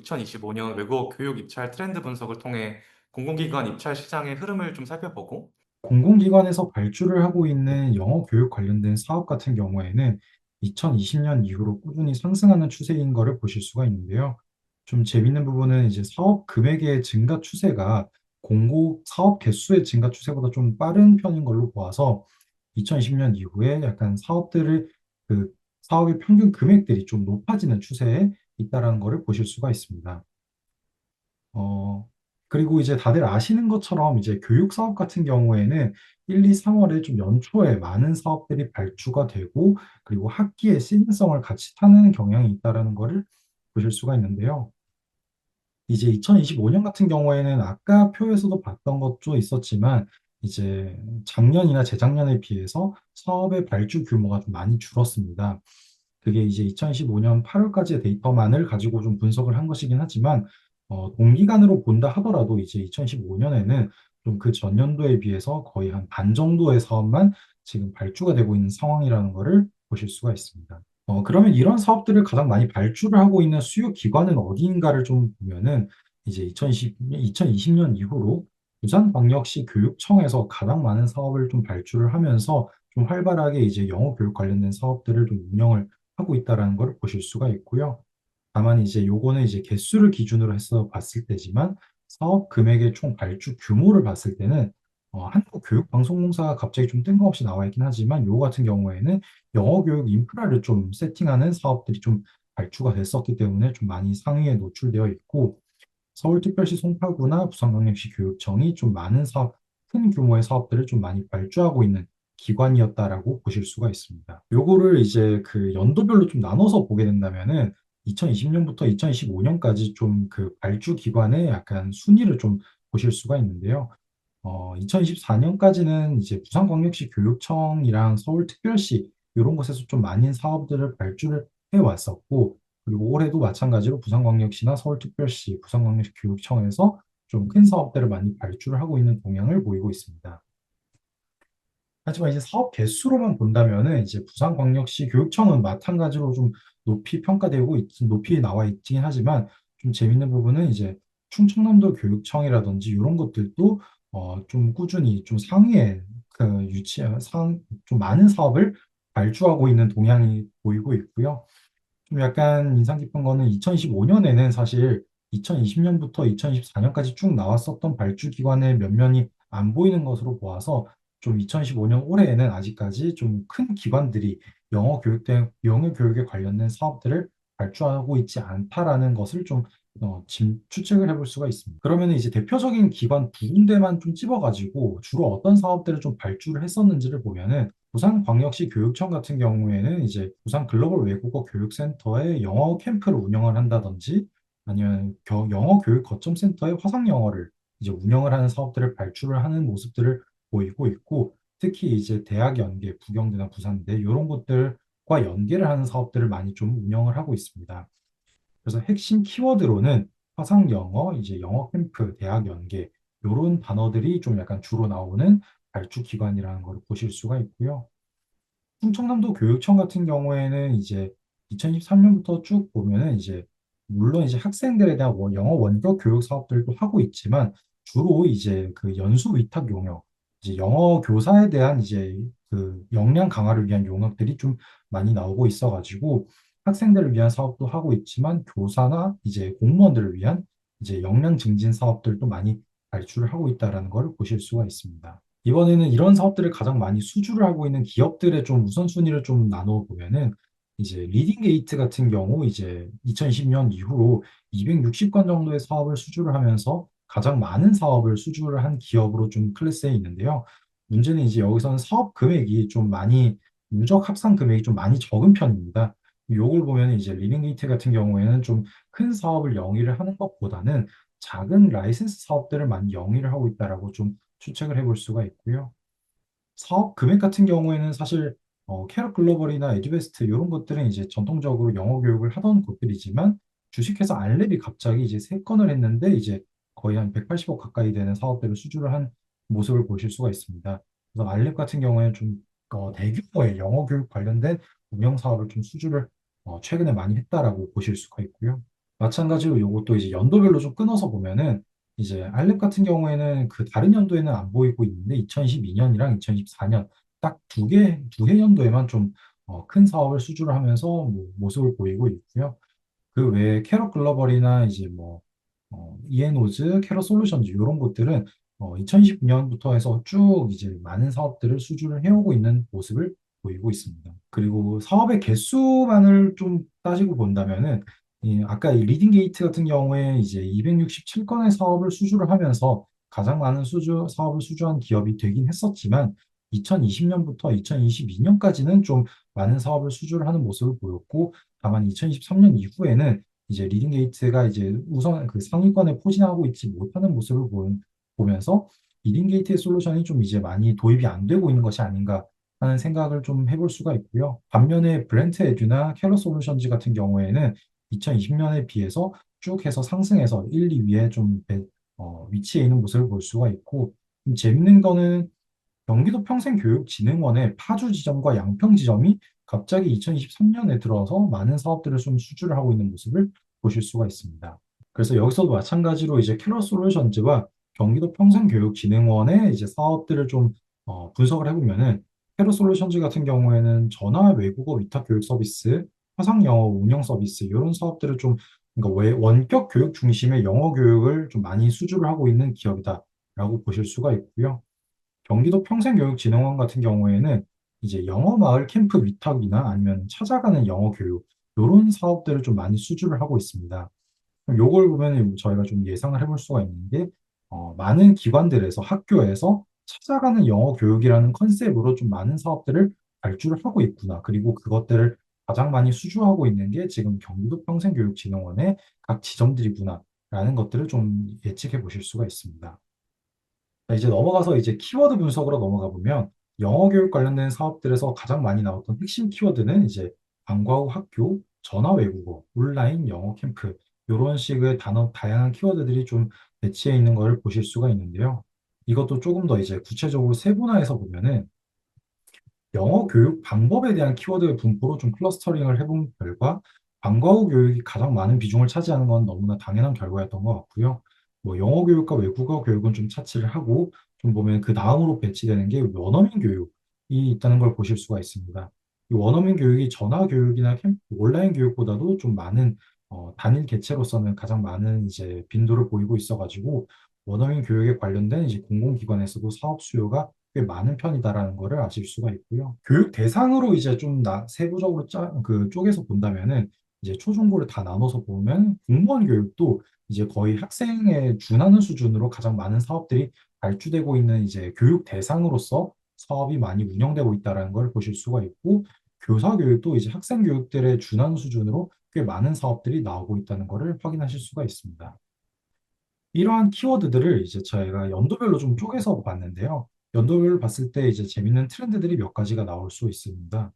2025년 외국어 교육 입찰 트렌드 분석을 통해 공공기관 입찰 시장의 흐름을 좀 살펴보고, 공공기관에서 발주를 하고 있는 영어 교육 관련된 사업 같은 경우에는 2020년 이후로 꾸준히 상승하는 추세인 것을 보실 수가 있는데요. 좀 재밌는 부분은 이제 사업 금액의 증가 추세가 공고 사업 개수의 증가 추세보다 좀 빠른 편인 걸로 보아서 2020년 이후에 약간 그 사업의 평균 금액들이 좀 높아지는 추세에 있다라는 것을 보실 수가 있습니다. 어, 그리고 이제 다들 아시는 것처럼 이제 교육 사업 같은 경우에는 1, 2, 3월에 좀 연초에 많은 사업들이 발주가 되고 그리고 학기의 시즌성을 같이 타는 경향이 있다라는 것을 보실 수가 있는데요. 이제 2025년 같은 경우에는 아까 표에서도 봤던 것도 있었지만 이제 작년이나 재작년에 비해서 사업의 발주 규모가 좀 많이 줄었습니다. 그게 이제 2025년 8월까지의 데이터만을 가지고 좀 분석을 한 것이긴 하지만 동기간으로 본다 하더라도 이제 2015년에는 좀 그 전년도에 비해서 거의 한 반 정도의 사업만 지금 발주가 되고 있는 상황이라는 것을 보실 수가 있습니다. 그러면 이런 사업들을 가장 많이 발주를 하고 있는 수요 기관은 어디인가를 좀 보면은 이제 2020년 이후로 부산광역시 교육청에서 가장 많은 사업을 좀 발주를 하면서 좀 활발하게 이제 영어 교육 관련된 사업들을 좀 운영을 하고 있다라는 걸 보실 수가 있고요. 다만 이제 요거는 이제 개수를 기준으로 해서 봤을 때지만 사업 금액의 총 발주 규모를 봤을 때는 한국교육방송공사가 갑자기 좀 뜬금없이 나와 있긴 하지만 요거 같은 경우에는 영어 교육 인프라를 좀 세팅하는 사업들이 좀 발주가 됐었기 때문에 좀 많이 상위에 노출되어 있고 서울특별시 송파구나 부산광역시 교육청이 좀 많은 큰 규모의 사업들을 좀 많이 발주하고 있는 기관이었다라고 보실 수가 있습니다. 요거를 이제 그 연도별로 좀 나눠서 보게 된다면은 2020년부터 2025년까지 좀 그 발주 기관의 약간 순위를 좀 보실 수가 있는데요. 2024년까지는 이제 부산광역시 교육청이랑 서울특별시 이런 곳에서 좀 많은 사업들을 발주를 해왔었고, 그리고 올해도 마찬가지로 부산광역시나 서울특별시, 부산광역시 교육청에서 좀 큰 사업들을 많이 발주를 하고 있는 동향을 보이고 있습니다. 하지만 이제 사업 개수로만 본다면은 이제 부산광역시 교육청은 마찬가지로 좀 높이 나와 있긴 하지만 좀 재밌는 부분은 이제 충청남도 교육청이라든지 이런 것들도 좀 꾸준히 좀 상위에 좀 많은 사업을 발주하고 있는 동향이 보이고 있고요. 좀 약간 인상 깊은 거는 2025년에는 사실 2020년부터 2024년까지 쭉 나왔었던 발주 기관의 면면이 안 보이는 것으로 보아서 좀 2025년 올해에는 아직까지 좀 큰 기관들이 영어 교육에 관련된 사업들을 발주하고 있지 않다라는 것을 좀 추측을 해볼 수가 있습니다. 그러면 이제 대표적인 기관 두 군데만 좀 찝어가지고 주로 어떤 사업들을 좀 발주를 했었는지를 보면은 부산광역시 교육청 같은 경우에는 이제 부산 글로벌 외국어 교육센터에 영어 캠프를 운영을 한다든지 아니면 영어 교육 거점 센터에 화상 영어를 이제 운영을 하는 사업들을 발주를 하는 모습들을 보이고 있고 특히 이제 대학 연계, 부경대나 부산대 이런 곳들과 연계를 하는 사업들을 많이 좀 운영을 하고 있습니다. 그래서 핵심 키워드로는 화상 영어, 이제 영어 캠프, 대학 연계 이런 단어들이 좀 약간 주로 나오는 발주 기관이라는 걸 보실 수가 있고요. 충청남도 교육청 같은 경우에는 이제 2023년부터 쭉 보면은 이제 물론 이제 학생들에 대한 영어 원격 교육 사업들도 하고 있지만 주로 이제 그 연수 위탁 용역, 이제 영어 교사에 대한 이제 그 역량 강화를 위한 용역들이 좀 많이 나오고 있어가지고 학생들을 위한 사업도 하고 있지만 교사나 이제 공무원들을 위한 이제 역량 증진 사업들도 많이 발주를 하고 있다라는 것을 보실 수가 있습니다. 이번에는 이런 사업들을 가장 많이 수주를 하고 있는 기업들의 좀 우선순위를 좀 나눠 보면은 이제 리딩 게이트 같은 경우 이제 2020년 이후로 260건 정도의 사업을 수주를 하면서 가장 많은 사업을 수주를 한 기업으로 좀 클래스에 있는데요. 문제는 이제 여기서는 사업 금액이 좀 많이 누적 합산 금액이 좀 많이 적은 편입니다. 요걸 보면 이제 리딩 게이트 같은 경우에는 좀 큰 사업을 영위를 하는 것보다는 작은 라이센스 사업들을 많이 영위를 하고 있다라고 좀 추측을 해볼 수가 있고요. 사업 금액 같은 경우에는 사실 캐럿 글로벌이나 에듀베스트 이런 것들은 이제 전통적으로 영어 교육을 하던 곳들이지만 주식회사 알랩이 갑자기 이제 세 건을 했는데 이제 거의 한 180억 가까이 되는 사업들을 수주를 한 모습을 보실 수가 있습니다. 그래서 알랩 같은 경우에는 좀 대규모의 영어 교육 관련된 운영 사업을 좀 수주를 최근에 많이 했다라고 보실 수가 있고요. 마찬가지로 요것도 이제 연도별로 좀 끊어서 보면은 이제 알랩 같은 경우에는 그 다른 연도에는 안 보이고 있는데 2022년이랑 2024년 딱 두 해 연도에만 좀 큰 사업을 수주를 하면서 뭐 모습을 보이고 있고요. 그 외에 캐럿 글로벌이나 이제 뭐 이에노즈, 캐럿 솔루션즈 이런 곳들은 2029년부터 해서 쭉 이제 많은 사업들을 수주를 해오고 있는 모습을 보이고 있습니다. 그리고 사업의 개수만을 좀 따지고 본다면은 아까 이 리딩 게이트 같은 경우에 이제 267건의 사업을 수주를 하면서 가장 많은 사업을 수주한 기업이 되긴 했었지만 2020년부터 2022년까지는 좀 많은 사업을 수주를 하는 모습을 보였고 다만 2023년 이후에는 이제 리딩 게이트가 이제 우선 그 상위권에 포진하고 있지 못하는 모습을 보면서 리딩 게이트의 솔루션이 좀 이제 많이 도입이 안 되고 있는 것이 아닌가 하는 생각을 좀 해볼 수가 있고요. 반면에 브렌트 에듀나 캐러 솔루션즈 같은 경우에는 2020년에 비해서 쭉 해서 상승해서 1, 2위에 좀 위치해 있는 모습을 볼 수가 있고 좀 재밌는 거는 경기도 평생교육진흥원의 파주 지점과 양평 지점이 갑자기 2023년에 들어서 많은 사업들을 좀 수주를 하고 있는 모습을 보실 수가 있습니다. 그래서 여기서도 마찬가지로 이제 캐러 솔루션즈와 경기도 평생교육진흥원의 이제 사업들을 좀 분석을 해보면은 캐러 솔루션즈 같은 경우에는 전화 외국어 위탁 교육 서비스, 화상 영어 운영 서비스 이런 사업들을 좀 그러니까 원격 교육 중심의 영어 교육을 좀 많이 수주를 하고 있는 기업이다라고 보실 수가 있고요. 경기도 평생교육진흥원 같은 경우에는 이제 영어 마을 캠프 위탁이나 아니면 찾아가는 영어 교육 이런 사업들을 좀 많이 수주를 하고 있습니다. 그럼 요걸 보면 저희가 좀 예상을 해볼 수가 있는 게 많은 기관들에서 학교에서 찾아가는 영어 교육이라는 컨셉으로 좀 많은 사업들을 발주를 하고 있구나. 그리고 그것들을 가장 많이 수주하고 있는 게 지금 경기도 평생교육진흥원의 각 지점들이구나라는 것들을 좀 예측해 보실 수가 있습니다. 자, 이제 넘어가서 이제 키워드 분석으로 넘어가 보면 영어 교육 관련된 사업들에서 가장 많이 나왔던 핵심 키워드는 이제 방과 후 학교, 전화 외국어, 온라인 영어 캠프 이런 식의 다양한 키워드들이 좀 배치해 있는 것을 보실 수가 있는데요. 이것도 조금 더 이제 구체적으로 세분화해서 보면은 영어 교육 방법에 대한 키워드 분포로 좀 클러스터링을 해본 결과 방과 후 교육이 가장 많은 비중을 차지하는 건 너무나 당연한 결과였던 것 같고요. 뭐 영어 교육과 외국어 교육은 좀 차치를 하고 좀 보면 그 다음으로 배치되는 게 원어민 교육이 있다는 걸 보실 수가 있습니다. 이 원어민 교육이 전화 교육이나 온라인 교육보다도 좀 많은 단일 개체로서는 가장 많은 이제 빈도를 보이고 있어가지고 원어민 교육에 관련된 이제 공공기관에서도 사업 수요가 꽤 많은 편이다라는 거를 아실 수가 있고요. 교육 대상으로 이제 좀 세부적으로 쪼개서 본다면은 이제 초중고를 다 나눠서 보면 공무원 교육도 이제 거의 학생에 준하는 수준으로 가장 많은 사업들이 발주되고 있는 이제 교육 대상으로서 사업이 많이 운영되고 있다는 걸 보실 수가 있고 교사 교육도 이제 학생 교육들에 준하는 수준으로 꽤 많은 사업들이 나오고 있다는 것을 확인하실 수가 있습니다. 이러한 키워드들을 이제 저희가 연도별로 좀 쪼개서 봤는데요. 연도별로 봤을 때 이제 재밌는 트렌드들이 몇 가지가 나올 수 있습니다.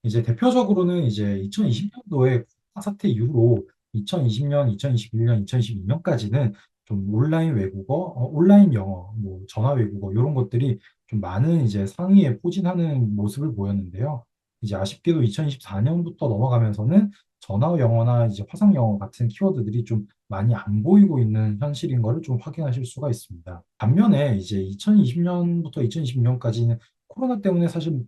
이제 대표적으로는 이제 2020년도에 코로나 사태 이후로 2020년, 2021년, 2022년까지는 좀 온라인 외국어, 온라인 영어, 뭐 전화 외국어 이런 것들이 좀 많은 이제 상위에 포진하는 모습을 보였는데요. 이제 아쉽게도 2024년부터 넘어가면서는 전화 영어나 이제 화상 영어 같은 키워드들이 좀 많이 안 보이고 있는 현실인 것을 좀 확인하실 수가 있습니다. 반면에 이제 2020년부터 2022년까지는 코로나 때문에 사실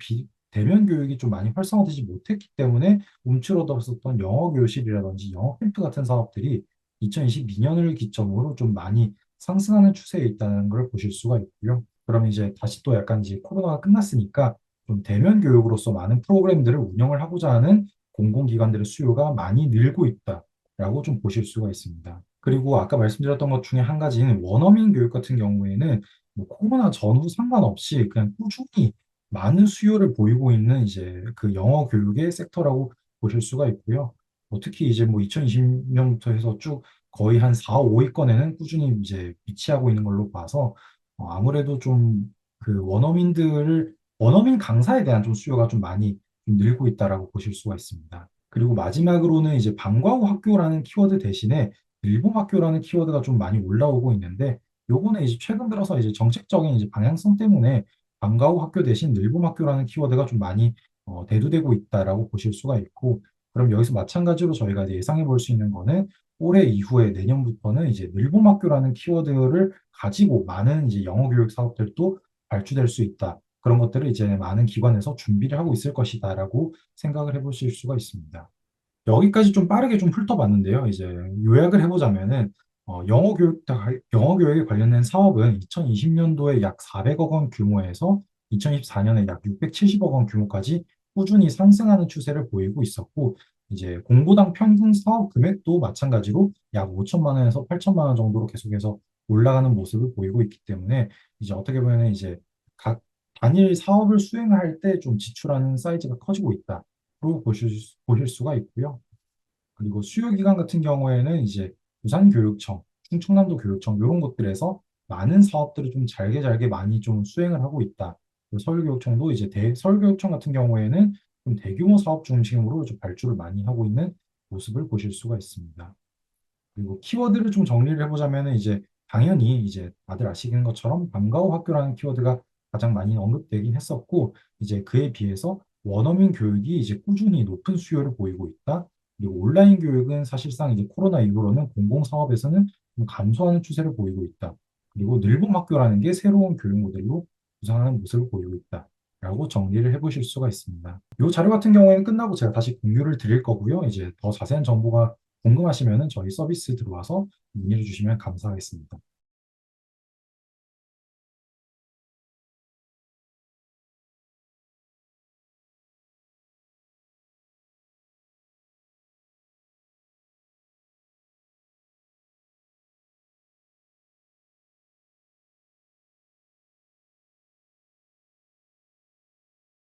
대면 교육이 좀 많이 활성화되지 못했기 때문에 움츠러들었었던 영어 교실이라든지 영어 캠프 같은 사업들이 2022년을 기점으로 좀 많이 상승하는 추세에 있다는 걸 보실 수가 있고요. 그러면 이제 다시 또 약간 이제 코로나가 끝났으니까 좀 대면 교육으로서 많은 프로그램들을 운영을 하고자 하는 공공기관들의 수요가 많이 늘고 있다라고 좀 보실 수가 있습니다. 그리고 아까 말씀드렸던 것 중에 한 가지는 원어민 교육 같은 경우에는 뭐 코로나 전후 상관없이 그냥 꾸준히 많은 수요를 보이고 있는 이제 그 영어 교육의 섹터라고 보실 수가 있고요. 특히 이제 뭐 2020년부터 해서 쭉 거의 한 4, 5위권에는 꾸준히 이제 위치하고 있는 걸로 봐서 아무래도 좀 그 원어민 강사에 대한 좀 수요가 좀 많이 좀 늘고 있다라고 보실 수가 있습니다. 그리고 마지막으로는 이제 방과 후 학교라는 키워드 대신에 일본 학교라는 키워드가 좀 많이 올라오고 있는데 요거는 이제 최근 들어서 이제 정책적인 이제 방향성 때문에 방과 후 학교 대신 늘봄 학교라는 키워드가 좀 많이 대두되고 있다라고 보실 수가 있고 그럼 여기서 마찬가지로 저희가 이제 예상해 볼 수 있는 거는 올해 이후에 내년부터는 이제 늘봄학교라는 키워드를 가지고 많은 이제 영어 교육 사업들도 발주될 수 있다. 그런 것들을 이제 많은 기관에서 준비를 하고 있을 것이다라고 생각을 해보실 수가 있습니다. 여기까지 좀 빠르게 좀 훑어봤는데요. 이제 요약을 해보자면은 영어 교육에 관련된 사업은 2020년도에 약 400억 원 규모에서 2024년에 약 670억 원 규모까지 꾸준히 상승하는 추세를 보이고 있었고, 이제 공고당 평균 사업 금액도 마찬가지로 약 5천만 원에서 8천만 원 정도로 계속해서 올라가는 모습을 보이고 있기 때문에 이제 어떻게 보면 이제 각 단일 사업을 수행할 때 좀 지출하는 사이즈가 커지고 있다로 보실 수가 있고요. 그리고 수요기관 같은 경우에는 이제 부산교육청, 충청남도 교육청 이런 곳들에서 많은 사업들을 좀 잘게 잘게 많이 좀 수행을 하고 있다. 그리고 서울교육청도 이제 서울교육청 같은 경우에는 좀 대규모 사업 중심으로 좀 발주를 많이 하고 있는 모습을 보실 수가 있습니다. 그리고 키워드를 좀 정리를 해보자면은 이제 당연히 이제 다들 아시는 것처럼 방과후 학교라는 키워드가 가장 많이 언급되긴 했었고, 이제 그에 비해서 원어민 교육이 이제 꾸준히 높은 수요를 보이고 있다. 그리고 온라인 교육은 사실상 이제 코로나 이후로는 공공사업에서는 좀 감소하는 추세를 보이고 있다. 그리고 늘봄 학교라는 게 새로운 교육 모델로 부상하는 모습을 보이고 있다. 라고 정리를 해보실 수가 있습니다. 이 자료 같은 경우에는 끝나고 제가 다시 공유를 드릴 거고요. 이제 더 자세한 정보가 궁금하시면 저희 서비스 들어와서 문의를 주시면 감사하겠습니다.